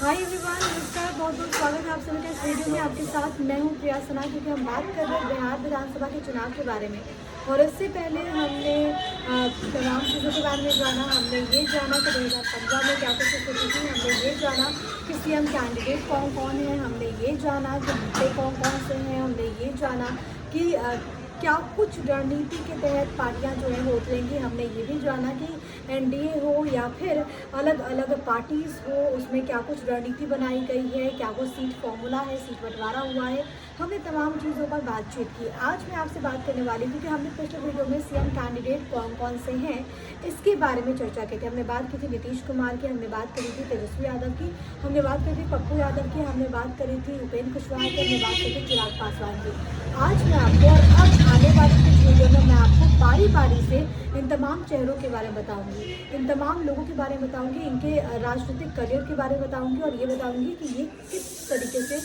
Hi everyone, नमस्कार। बहुत बहुत स्वागत है आप सभी का इस वीडियो में। आपके साथ मैं हूँ प्रिया सना, क्योंकि हम बात कर रहे हैं बिहार विधानसभा के चुनाव के बारे में। और इससे पहले हमने तमाम चीज़ों के बारे में जाना। हमने ये जाना कि 2015 में क्या कुछ स्थिति थी, हमने ये जाना कि सीएम कैंडिडेट कौन कौन है, हमने ये जाना कि मुद्दे कौन कौन से हैं, हमने ये जाना कि क्या कुछ रणनीति के तहत पार्टियां जो है वो उतरेंगी। हमने ये भी जाना कि एनडीए हो या फिर अलग अलग पार्टीज़ हो, उसमें क्या कुछ रणनीति बनाई गई है, क्या कुछ सीट फॉर्मूला है, सीट बंटवारा हुआ है। हमने तमाम चीज़ों पर बातचीत की। आज मैं आपसे बात करने वाली हूँ कि हमने पिछले वीडियो में सीएम कैंडिडेट कौन कौन से हैं इसके बारे में चर्चा की थी। हमने बात की थी नीतीश कुमार की, हमने बात करी थी तेजस्वी यादव की, हमने बात करी थी पप्पू यादव की, हमने बात करी थी उपेंद्र कुशवाहा की, हमने बात करी थी चिराग पासवान की। आज मैं आपको और अब आने वाली कुछ वीडियो में मैं आपको बारी बारी से इन तमाम चेहरों के बारे में बताऊंगी, इन तमाम लोगों के बारे में बताऊंगी, इनके राजनीतिक करियर के बारे में बताऊंगी और ये बताऊंगी कि ये किस तरीके से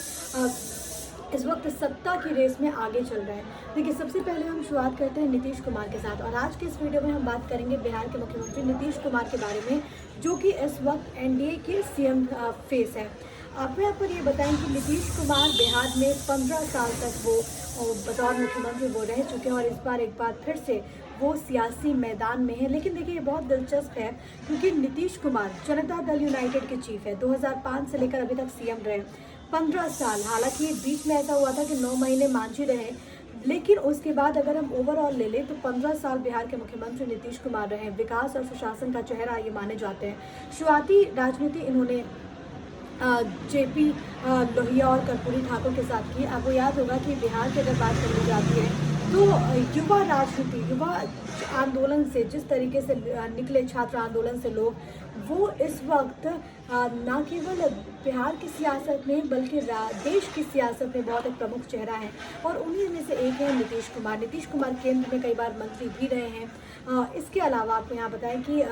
इस वक्त सत्ता की रेस में आगे चल रहे हैं। देखिए, सबसे पहले हम शुरुआत करते हैं नीतीश कुमार के साथ। और आज के इस वीडियो में हम बात करेंगे बिहार के मुख्यमंत्री नीतीश कुमार के बारे में, जो कि इस वक्त एनडीए के सीएम फेस है। आप पर ये बताएं कि नीतीश कुमार बिहार में 15 साल तक वो बतौर मुख्यमंत्री वो रह चुके हैं और इस बार एक बार फिर से वो सियासी मैदान में है। लेकिन देखिए, ये बहुत दिलचस्प है क्योंकि नीतीश कुमार जनता दल यूनाइटेड के चीफ है। 2005 से लेकर अभी तक सीएम रहे 15 साल। हालांकि बीच में ऐसा हुआ था कि 9 महीने मांझी रहे, लेकिन उसके बाद अगर हम ओवरऑल ले लें तो 15 साल बिहार के मुख्यमंत्री नीतीश कुमार रहे। विकास और सुशासन का चेहरा ये माने जाते हैं। शुरुआती राजनीति इन्होंने जेपी लोहिया और कर्पूरी ठाकुर के साथ की। आपको याद होगा कि बिहार की अगर बात करी जाती है तो युवा राजनीति, युवा आंदोलन से जिस तरीके से निकले छात्र आंदोलन से लोग, वो इस वक्त न केवल बिहार की सियासत में बल्कि देश की सियासत में बहुत एक प्रमुख चेहरा है। और उन्हीं में से एक है नीतीश कुमार। नीतीश कुमार केंद्र में कई बार मंत्री भी रहे हैं। इसके अलावा आपको यहाँ बताएं कि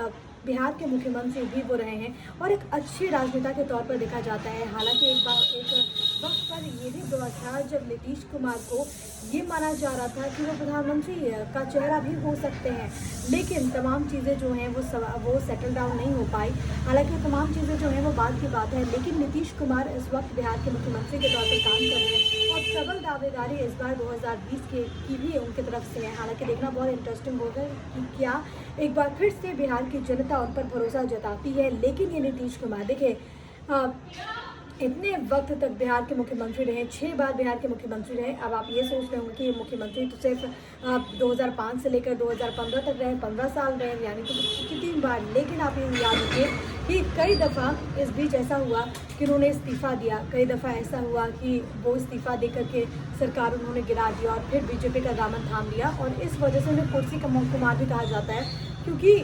बिहार के मुख्यमंत्री भी वो रहे हैं और एक अच्छे राजनेता के तौर पर देखा जाता है। हालांकि एक वक्त पर ये भी दौर था जब नीतीश कुमार को ये माना जा रहा था कि वो प्रधानमंत्री का चेहरा भी हो सकते हैं, लेकिन तमाम चीज़ें जो हैं वो सेटल डाउन नहीं हो पाई। हालांकि तमाम चीज़ें जो हैं वो बाद की बात है, लेकिन नीतीश कुमार इस वक्त बिहार के मुख्यमंत्री के तौर पर काम कर रहे हैं और प्रबल दावेदारी इस बार 2020 की भी उनकी तरफ से है। हालांकि देखना बहुत इंटरेस्टिंग होगा कि क्या एक बार फिर से बिहार की जनता उन पर भरोसा जताती है। लेकिन ये नीतीश कुमार देखिए, इतने वक्त तक बिहार के मुख्यमंत्री रहे, 6 बार बिहार के मुख्यमंत्री रहे। अब आप ये सोच रहे होंगे कि ये मुख्यमंत्री तो सिर्फ 2005 से लेकर 2015 तक रहे, 15 साल रहे, यानी कि 3 बार। लेकिन आप ये याद रखिए कि कई दफ़ा इस बीच ऐसा हुआ कि उन्होंने इस्तीफ़ा दिया, कई दफ़ा ऐसा हुआ कि वो इस्तीफ़ा दे करके सरकार उन्होंने गिरा दिया और फिर बीजेपी का दामन थाम लिया। और इस वजह से उन्हें कुर्सी का कुमार भी कहा जाता है, क्योंकि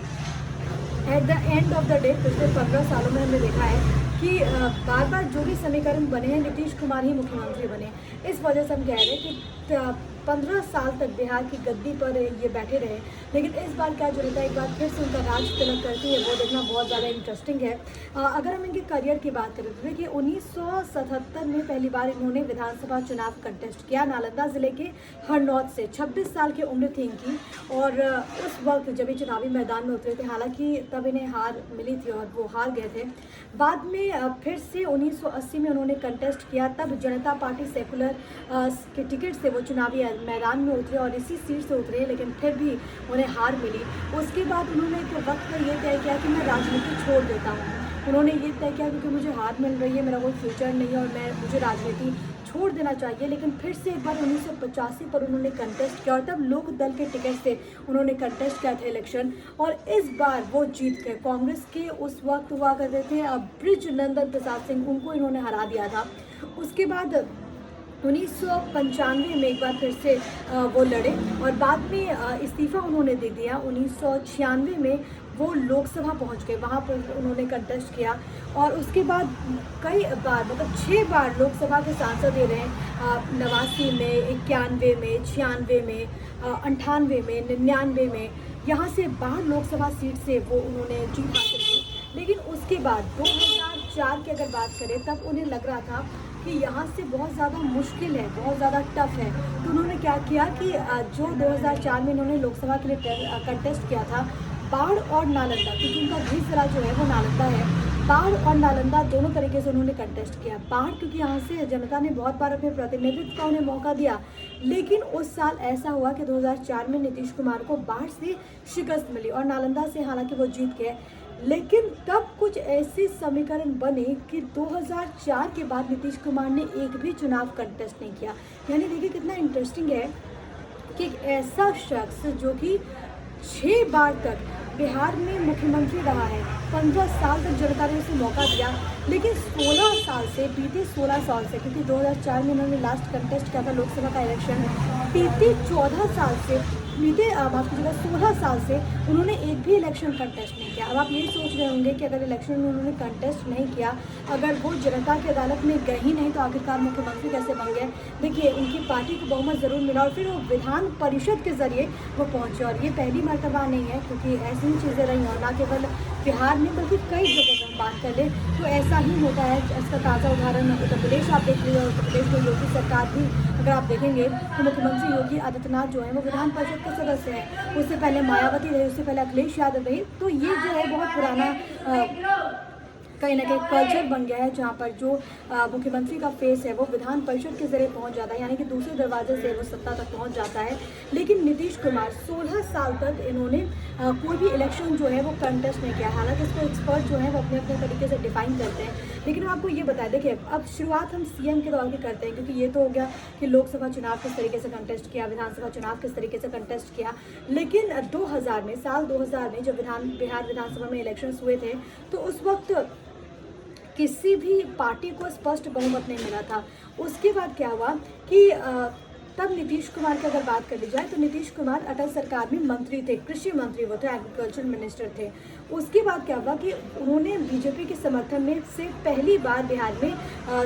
at the end of the day पिछले 15 सालों में हमने देखा है कि बार बार जो भी समीकरण बने हैं नीतीश कुमार ही मुख्यमंत्री बने। इस वजह से हम कह रहे हैं कि 15 साल तक बिहार की गद्दी पर ये बैठे रहे। लेकिन इस बार क्या जरूरत है, एक बार फिर से उनका राज तिलक करती है, वो देखना बहुत ज़्यादा इंटरेस्टिंग है। अगर हम इनके करियर की बात करें तो देखिए, 1977 में पहली बार इन्होंने विधानसभा चुनाव कंटेस्ट किया नालंदा ज़िले के हरनौत से। 26 साल की उम्र थी इनकी और उस वक्त जब ये चुनावी मैदान में उतरे थे, हालांकि तब इन्हें हार मिली थी और वो हार गए थे। बाद में फिर से 1980 में उन्होंने कंटेस्ट किया, तब जनता पार्टी सेकुलर के टिकट से वो चुनावी मैदान में उतरे और इसी सीट से उतरे, लेकिन फिर भी उन्हें हार मिली। उसके बाद उन्होंने एक वक्त पर यह तय किया कि मैं राजनीति छोड़ देता हूँ। उन्होंने ये तय किया क्योंकि मुझे हार मिल रही है, मेरा कोई फ्यूचर नहीं है और मुझे राजनीति छोड़ देना चाहिए। लेकिन फिर से एक बार 1985 पर उन्होंने कंटेस्ट किया और तब लोक दल के टिकट से उन्होंने कंटेस्ट किया था इलेक्शन और इस बार वो जीत गए। कांग्रेस के उस वक्त हुआ करते थे ब्रिज नंदन प्रसाद सिंह, उनको इन्होंने हरा दिया था। उसके बाद 1995 में एक बार फिर से वो लड़े और बाद में इस्तीफ़ा उन्होंने दे दिया। 1996 में वो लोकसभा पहुंच गए, वहाँ पर उन्होंने कंटेस्ट किया और उसके बाद कई बार, मतलब 6 बार लोकसभा के सांसद ये रहे। 89 में, 91 में, 96 में, 98 में, 99 में, यहाँ से बाहर लोकसभा सीट से वो उन्होंने जीत हासिल की। लेकिन उसके बाद 2004 की अगर बात करें, तब उन्हें लग रहा था कि यहाँ से बहुत ज़्यादा मुश्किल है, बहुत ज़्यादा टफ है। तो उन्होंने क्या किया कि जो 2004 में इन्होंने लोकसभा के लिए कंटेस्ट किया था, बाढ़ और नालंदा, क्योंकि उनका गृह जिला जो है वो नालंदा है, बाढ़ और नालंदा दोनों तरीके से उन्होंने कंटेस्ट किया। बाढ़ क्योंकि यहाँ से जनता ने बहुत बार अपने प्रतिनिधित्व का उन्हें मौका दिया, लेकिन उस साल ऐसा हुआ कि 2004 में नीतीश कुमार को बाढ़ से शिकस्त मिली और नालंदा से हालांकि वो जीत गए। लेकिन तब कुछ ऐसे समीकरण बने कि 2004 के बाद नीतीश कुमार ने एक भी चुनाव कंटेस्ट नहीं किया। यानी देखिए कितना इंटरेस्टिंग है कि एक ऐसा शख्स जो कि 6 बार तक बिहार में मुख्यमंत्री रहा है, 15 साल तक जनता ने उसे मौका दिया, लेकिन 16 साल से बीते 16 साल से, क्योंकि 2004 में उन्होंने लास्ट कंटेस्ट किया था लोकसभा का इलेक्शन, बीते 14 साल से बीते माफ कीजिएगा 16 साल से उन्होंने एक भी इलेक्शन कंटेस्ट नहीं किया। अब आप यही सोच रहे होंगे कि अगर इलेक्शन में उन्होंने कंटेस्ट नहीं किया, अगर वो जनता की अदालत में गए ही नहीं तो आखिरकार मुख्यमंत्री कैसे बन गए। देखिए उनकी पार्टी को बहुमत ज़रूर मिला और फिर वो विधान परिषद के ज़रिए वो पहुँचे, और ये पहली मर्तबा नहीं है, क्योंकि ऐसी ही चीज़ें रही और ना केवल बिहार में बल्कि कई जगहों पर हम बात कर ले तो ऐसा ही होता है। इसका ताज़ा उदाहरण उत्तर प्रदेश आप देख लीजिए। उत्तर प्रदेश में योगी सरकार भी अगर आप देखेंगे तो मुख्यमंत्री योगी आदित्यनाथ जो है वो विधान परिषद के सदस्य हैं। उससे पहले मायावती रही, उससे पहले अखिलेश यादव रही। तो ये जो है बहुत पुराना कहीं ना कहीं कल्चर बन गया है, जहाँ पर जो मुख्यमंत्री का फेस है वो विधान परिषद के जरिए पहुंच जाता है, यानी कि दूसरे दरवाजे से वो सत्ता तक पहुंच जाता है। लेकिन नीतीश कुमार 16 साल तक इन्होंने कोई भी इलेक्शन जो है वो कंटेस्ट नहीं किया। हालांकि इसको एक्सपर्ट जो है वो अपने अपने तरीके से डिफाइन करते हैं, लेकिन हम आपको ये बताएं, देखिए अब शुरुआत हम सीएम के दौर की करते हैं, क्योंकि ये तो हो गया कि लोकसभा चुनाव किस तरीके से कंटेस्ट किया, विधानसभा चुनाव किस तरीके से कंटेस्ट किया। लेकिन 2000 में साल 2000 में जब बिहार विधानसभा में इलेक्शंस हुए थे तो उस वक्त किसी भी पार्टी को स्पष्ट बहुमत नहीं मिला था। उसके बाद क्या हुआ कि तब नीतीश कुमार की अगर बात कर ली जाए तो नीतीश कुमार अटल सरकार में मंत्री थे, कृषि मंत्री वो थे, एग्रीकल्चर मिनिस्टर थे। उसके बाद क्या हुआ कि उन्होंने बीजेपी के समर्थन में से पहली बार बिहार में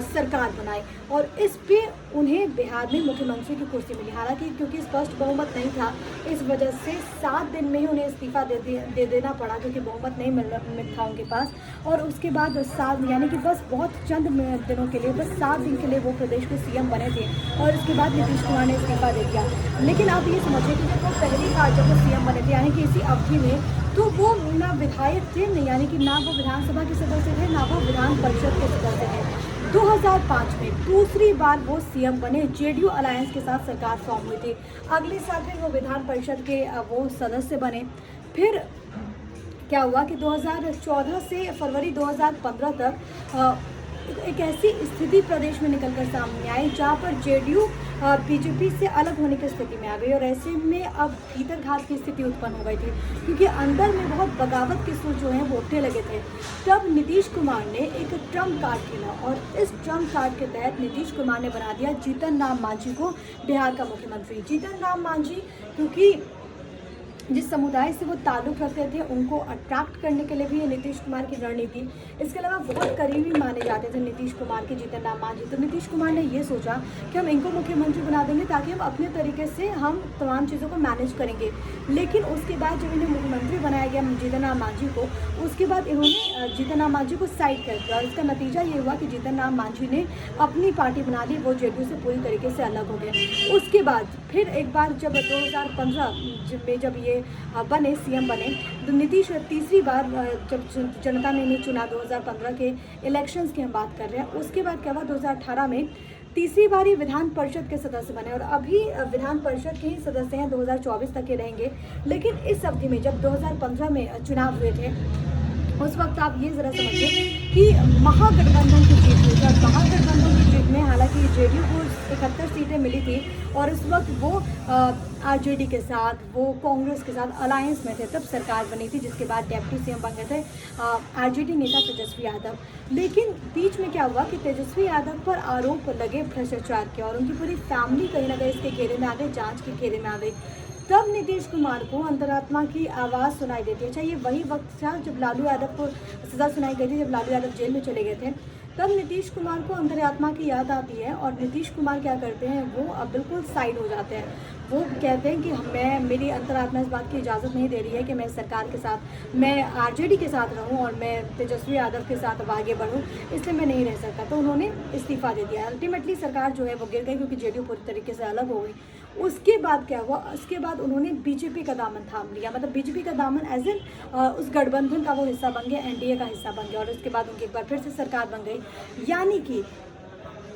सरकार बनाई और इस पे उन्हें बिहार में मुख्यमंत्री की कुर्सी मिली। हालांकि क्योंकि स्पष्ट बहुमत नहीं था, इस वजह से 7 दिन में ही उन्हें इस्तीफा दे देना पड़ा, क्योंकि बहुमत नहीं मिल था उनके पास। और उसके बाद 7 यानी कि बस बहुत चंद दिनों के लिए, बस 7 दिन के लिए वो प्रदेश के सीएम बने थे और उसके बाद नीतीश कुमार ने इस्तीफा दे दिया। लेकिन आप ये समझिए कि जब वो पहली बार जब वो सीएम बने थे, यानी कि इसी अवधि में, तो वो ना विधायक थे, यानी कि ना वो विधानसभा के सदस्य थे, ना वो विधान परिषद के सदस्य थे। 2005 में दूसरी बार वो सीएम बने, जेडीयू अलायंस के साथ सरकार फॉर्म हुई थी। अगले साल फिर वो विधान परिषद के वो सदस्य बने। फिर क्या हुआ कि 2014 से फरवरी 2015 तक एक ऐसी स्थिति प्रदेश में निकलकर सामने आई जहां पर जेडीयू बीजेपी से अलग होने की स्थिति में आ गई और ऐसे में अब भीतर घात की स्थिति उत्पन्न हो गई थी, क्योंकि अंदर में बहुत बगावत के सुर जो हैं वो उठने लगे थे। तब नीतीश कुमार ने एक ट्रम्प कार्ड खेला और इस ट्रम्प कार्ड के तहत नीतीश कुमार ने बना दिया जीतन राम मांझी को बिहार का मुख्यमंत्री। जीतन राम मांझी क्योंकि जिस समुदाय से वो ताल्लुक़ रखते थे उनको अट्रैक्ट करने के लिए भी ये नीतीश कुमार की रणनीति। इसके अलावा बहुत करीबी माने जाते थे नीतीश कुमार के जीतन राम मांझी। तो नीतीश कुमार ने ये सोचा कि हम इनको मुख्यमंत्री बना देंगे ताकि हम अपने तरीके से हम तमाम चीज़ों को मैनेज करेंगे। लेकिन उसके बाद जब इन्हें मुख्यमंत्री बनाया गया जीतन राम मांझी को, उसके बाद इन्होंने जीतन राम मांझी को साइड कर दिया और इसका नतीजा ये हुआ कि जीतन राम मांझी ने अपनी पार्टी बना ली, वो जेडीयू से पूरी तरीके से अलग हो गए। उसके बाद फिर एक बार जब 2015 में जब ये बने सीएम बने तो नीतीश तीसरी बार जब जनता ने इन्हें चुना 2015 के इलेक्शंस की हम बात कर रहे हैं। उसके बाद क्या हुआ 2018 में तीसरी बार ही विधान परिषद के सदस्य बने और अभी विधान परिषद के ही सदस्य हैं, 2024 तक के रहेंगे। लेकिन इस अवधि में जब 2015 में चुनाव हुए थे उस वक्त आप ये ज़रा समझिए कि महागठबंधन की जीत हुई थी। महागठबंधन की जीत में हालांकि जेडीयू को 71 सीटें मिली थी और इस वक्त वो आरजेडी के साथ, वो कांग्रेस के साथ अलायंस में थे, तब सरकार बनी थी, जिसके बाद डेप्यूटी सीएम बन गए थे आरजेडी नेता तेजस्वी यादव। लेकिन बीच में क्या हुआ कि तेजस्वी यादव पर आरोप लगे भ्रष्टाचार के और उनकी पूरी फैमिली कहीं ना कहीं इसके घेरे में आ गई, जाँच के घेरे में आ गई। तब नीतीश कुमार को अंतरात्मा की आवाज़ सुनाई देती है। अच्छा, ये वही वक्त था जब लालू यादव को सज़ा सुनाई गई थी, जब लालू यादव जेल में चले गए थे। तब नीतीश कुमार को अंतरात्मा की याद आती है और नीतीश कुमार क्या करते हैं, वो अब बिल्कुल साइड हो जाते हैं। वो कहते हैं कि मेरी अंतरात्मा इस बात की इजाज़त नहीं दे रही है कि मैं सरकार के साथ, मैं आरजेडी के साथ रहूं और मैं तेजस्वी यादव के साथ अब आगे बढ़ूं, इसलिए मैं नहीं रह सकता। तो उन्होंने इस्तीफ़ा दे दिया। अल्टीमेटली सरकार जो है वो गिर गई क्योंकि जेडीयू पूरी तरीके से अलग हो गई। उसके बाद क्या हुआ, उसके बाद उन्होंने बीजेपी का दामन थाम लिया, मतलब बीजेपी का दामन एज इन उस गठबंधन का वो हिस्सा बन गया, एनडीए का हिस्सा बन गया और उसके बाद उनकी एक बार फिर से सरकार बन गई। यानी कि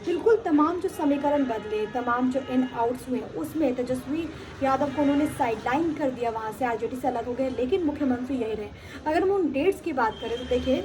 बिल्कुल तमाम जो समीकरण बदले, तमाम जो इन आउट्स हुए, उसमें तेजस्वी यादव को उन्होंने साइडलाइन कर दिया, वहाँ से आरजेडी से अलग हो गए, लेकिन मुख्यमंत्री यही रहे। अगर हम उन डेट्स की बात करें तो देखिए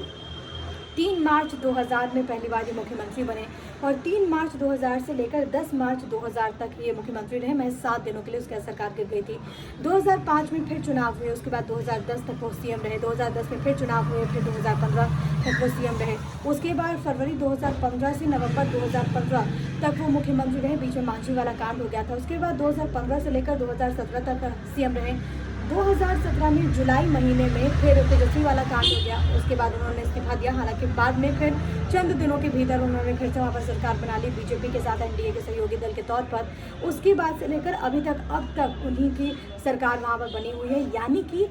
3 मार्च 2000 में पहली बार ये मुख्यमंत्री बने और 3 मार्च 2000 से लेकर 10 मार्च 2000 तक ये मुख्यमंत्री रहे। मैं 7 दिनों के लिए उसके सरकार गिर गई थी। 2005 में फिर चुनाव हुए, उसके बाद 2010 तक वो सीएम रहे। 2010 में फिर चुनाव हुए, फिर 2015 तक वो सीएम रहे। उसके बाद फरवरी 2015 से नवंबर 2015 तक वो मुख्यमंत्री रहे। बीच में मांझी वाला कांड हो गया था। उसके बाद 2015 से लेकर 2017 तक सीएम रहे। 2017 में जुलाई महीने में फिर तेजस्वी वाला कांड हो गया, उसके बाद उन्होंने इस्तीफा दिया। हालांकि बाद में फिर चंद दिनों के भीतर उन्होंने फिर से वहाँ पर सरकार बना ली बीजेपी के साथ, एनडीए के सहयोगी दल के तौर पर। उसके बाद से लेकर अभी तक अब तक उन्हीं की सरकार वहाँ पर बनी हुई है, यानी कि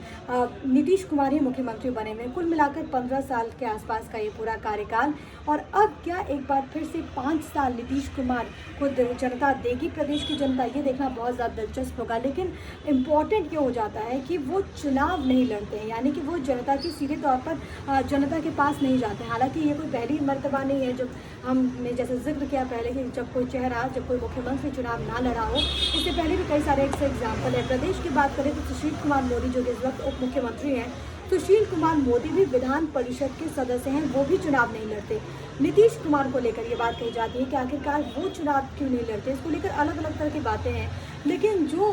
नीतीश कुमार ही मुख्यमंत्री बने हुए। कुल मिलाकर 15 साल के आसपास का ये पूरा कार्यकाल। और अब क्या एक बार फिर से 5 साल नीतीश कुमार को जनता देगी, प्रदेश की जनता, ये देखना बहुत ज़्यादा दिलचस्प होगा। लेकिन इम्पॉर्टेंट ये हो जाता है कि वो चुनाव नहीं लड़ते हैं, यानी कि वो जनता की सीधे तौर पर जनता के पास नहीं जाते हैं। हालांकि ये कोई पहली मर्तबा नहीं है जब हमने जैसे जिक्र किया पहले कि जब कोई मुख्यमंत्री चुनाव ना लड़ा हो। इससे पहले भी कई सारे एग्जाम्पल है। प्रदेश की बात करें तो सुशील कुमार मोदी जो इस वक्त उप मुख्यमंत्री हैं, सुशील कुमार मोदी भी विधान परिषद के सदस्य हैं, वो भी चुनाव नहीं लड़ते। नीतीश कुमार को लेकर ये बात कही जाती है कि आखिरकार वो चुनाव क्यों नहीं लड़ते, इसको लेकर अलग अलग तरह की बातें हैं। लेकिन जो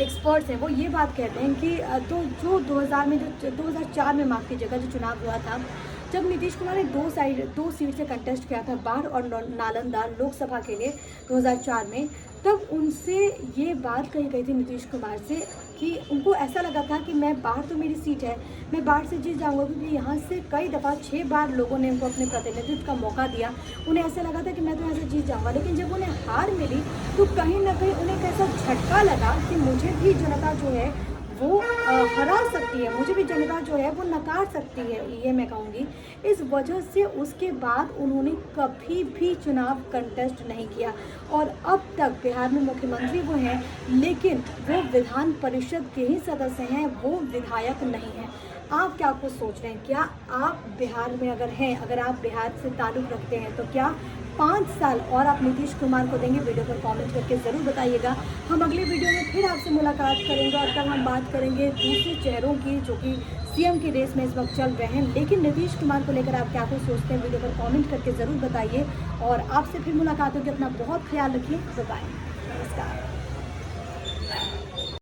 एक्सपर्ट्स हैं वो ये बात कहते हैं कि जो 2004 में माफ़ कीजिएगा जो चुनाव हुआ था, जब नीतीश कुमार ने 2 सीट से कंटेस्ट किया था, बाढ़ और नालंदा लोकसभा के लिए 2004 में, तब उनसे ये बात कही गई थी नीतीश कुमार से कि उनको ऐसा लगा था कि मैं बाढ़ तो मेरी सीट है, मैं बाढ़ से जीत जाऊंगा, क्योंकि यहाँ से कई दफ़ा 6 बार लोगों ने उनको अपने प्रतिनिधित्व का मौका दिया। उन्हें ऐसा लगा था कि मैं तो यहाँ से जीत जाऊंगा। लेकिन जब उन्हें हार मिली तो कहीं ना कहीं उन्हें कैसा झटका लगा कि मुझे भी जनता जो है वो हरा सकती है, मुझे भी जनता जो है वो नकार सकती है, ये मैं कहूँगी। इस वजह से उसके बाद उन्होंने कभी भी चुनाव कंटेस्ट नहीं किया और अब तक बिहार में मुख्यमंत्री वो हैं, लेकिन वो विधान परिषद के ही सदस्य हैं, वो विधायक नहीं हैं। आप क्या कुछ सोच रहे हैं? क्या आप बिहार में अगर आप बिहार से ताल्लुक़ रखते हैं तो क्या 5 साल और आप नीतीश कुमार को देंगे? वीडियो पर कमेंट करके ज़रूर बताइएगा। हम अगले वीडियो में फिर आपसे मुलाकात करेंगे और तब हम बात करेंगे दूसरे चेहरों की जो कि सीएम की रेस में इस वक्त चल रहे हैं। लेकिन नीतीश कुमार को लेकर आप क्या कुछ सोचते हैं? वीडियो पर कमेंट करके ज़रूर बताइए और आपसे फिर मुलाकात होगी। अपना बहुत ख्याल रखिए। बाय, नमस्कार।